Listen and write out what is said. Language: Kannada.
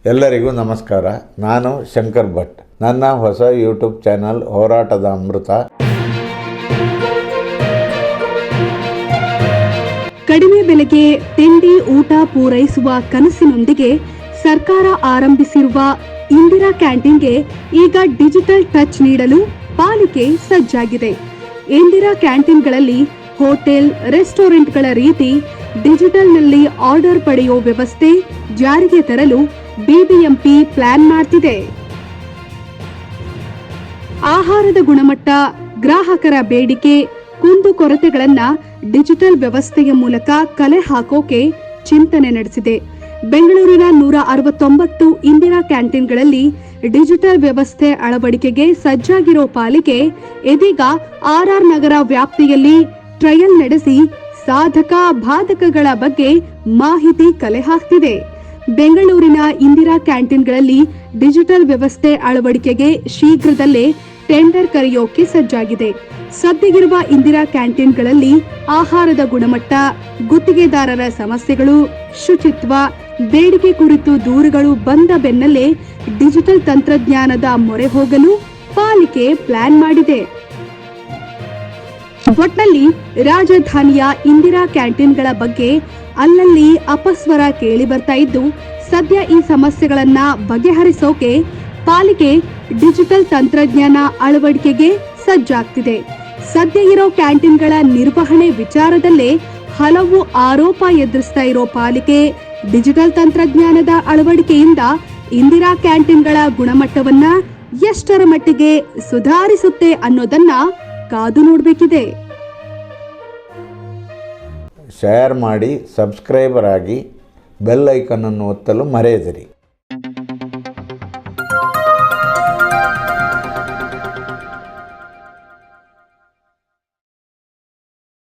ಎಲ್ಲರಿಗೂ ನಮಸ್ಕಾರ. ನಾನು ಶಂಕರ್ ಭಟ್. ನನ್ನ ಹೊಸ ಯೂಟ್ಯೂಬ್ ಚಾನಲ್ ಹೋರಾಟದ ಅಮೃತ. ಕಡಿಮೆ ಬೆಲೆಗೆ ತಿಂಡಿ ಊಟ ಪೂರೈಸುವ ಕನಸಿನೊಂದಿಗೆ ಸರ್ಕಾರ ಆರಂಭಿಸಿರುವ ಇಂದಿರಾ ಕ್ಯಾಂಟೀನ್ಗೆ ಈಗ ಡಿಜಿಟಲ್ ಟಚ್ ನೀಡಲು ಪಾಲಿಕೆ ಸಜ್ಜಾಗಿದೆ. ಇಂದಿರಾ ಕ್ಯಾಂಟೀನ್ಗಳಲ್ಲಿ ಹೋಟೆಲ್, ರೆಸ್ಟೋರೆಂಟ್ಗಳ ರೀತಿ ಡಿಜಿಟಲ್ನಲ್ಲಿ ಆರ್ಡರ್ ಪಡೆಯುವ ವ್ಯವಸ್ಥೆ ಜಾರಿಗೆ ತರಲು ಬಿಬಿಎಂಪಿ ಪ್ಲಾನ್ ಮಾಡ್ತಿದೆ. ಆಹಾರದ ಗುಣಮಟ್ಟ, ಗ್ರಾಹಕರ ಬೇಡಿಕೆ, ಕುಂದುಕೊರತೆಗಳನ್ನ ಡಿಜಿಟಲ್ ವ್ಯವಸ್ಥೆಯ ಮೂಲಕ ಕಲೆ ಹಾಕೋಕೆ ಚಿಂತನೆ ನಡೆಸಿದೆ. ಬೆಂಗಳೂರಿನ 169 ಇಂದಿರಾ ಕ್ಯಾಂಟೀನ್ಗಳಲ್ಲಿ ಡಿಜಿಟಲ್ ವ್ಯವಸ್ಥೆ ಅಳವಡಿಕೆಗೆ ಸಜ್ಜಾಗಿರೋ ಪಾಲಿಕೆ ಇದೀಗ ಆರ್ಆರ್ ನಗರ ವ್ಯಾಪ್ತಿಯಲ್ಲಿ ಟ್ರಯಲ್ ನಡೆಸಿ ಸಾಧಕ ಬಾಧಕಗಳ ಬಗ್ಗೆ ಮಾಹಿತಿ ಕಲೆ ಹಾಕ್ತಿದೆ. ಬೆಂಗಳೂರಿನ ಇಂದಿರಾ ಕ್ಯಾಂಟೀನ್ಗಳಲ್ಲಿ ಡಿಜಿಟಲ್ ವ್ಯವಸ್ಥೆ ಅಳವಡಿಕೆಗೆ ಶೀಘ್ರದಲ್ಲೇ ಟೆಂಡರ್ ಕರೆಯೋಕೆ ಸಜ್ಜಾಗಿದೆ. ಸದ್ಯಗಿರುವ ಇಂದಿರಾ ಕ್ಯಾಂಟೀನ್ಗಳಲ್ಲಿ ಆಹಾರದ ಗುಣಮಟ್ಟ, ಗುತ್ತಿಗೆದಾರರ ಸಮಸ್ಯೆಗಳು, ಶುಚಿತ್ವ, ಬೇಡಿಕೆ ಕುರಿತು ದೂರುಗಳು ಬಂದ ಬೆನ್ನಲ್ಲೇ ಡಿಜಿಟಲ್ ತಂತ್ರಜ್ಞಾನದ ಮೊರೆ ಹೋಗಲು ಪಾಲಿಕೆ ಪ್ಲಾನ್ ಮಾಡಿದೆ. ಒಟ್ನಲ್ಲಿ ರಾಜಧಾನಿಯ ಇಂದಿರಾ ಕ್ಯಾಂಟೀನ್ಗಳ ಬಗ್ಗೆ ಅಲ್ಲಲ್ಲಿ ಅಪಸ್ವರ ಕೇಳಿ ಬರ್ತಾ ಇದ್ದು, ಸದ್ಯ ಈ ಸಮಸ್ಯೆಗಳನ್ನ ಬಗೆಹರಿಸೋಕೆ ಪಾಲಿಕೆ ಡಿಜಿಟಲ್ ತಂತ್ರಜ್ಞಾನ ಅಳವಡಿಕೆಗೆ ಸಜ್ಜಾಗ್ತಿದೆ. ಸದ್ಯ ಇರೋ ಕ್ಯಾಂಟೀನ್ಗಳ ನಿರ್ವಹಣೆ ವಿಚಾರದಲ್ಲೇ ಹಲವು ಆರೋಪ ಎದುರಿಸ್ತಾ ಇರೋ ಪಾಲಿಕೆ ಡಿಜಿಟಲ್ ತಂತ್ರಜ್ಞಾನದ ಅಳವಡಿಕೆಯಿಂದ ಇಂದಿರಾ ಕ್ಯಾಂಟೀನ್ಗಳ ಗುಣಮಟ್ಟವನ್ನ ಎಷ್ಟರ ಮಟ್ಟಿಗೆ ಸುಧಾರಿಸುತ್ತೆ ಅನ್ನೋದನ್ನ ಕಾದು ನೋಡಬೇಕಿದೆ. ಶೇರ್ ಮಾಡಿ, ಸಬ್ಸ್ಕ್ರೈಬರ್ ಆಗಿ, ಬೆಲ್ ಐಕನ್ ಅನ್ನು ಒತ್ತಲು ಮರೆಯದಿರಿ.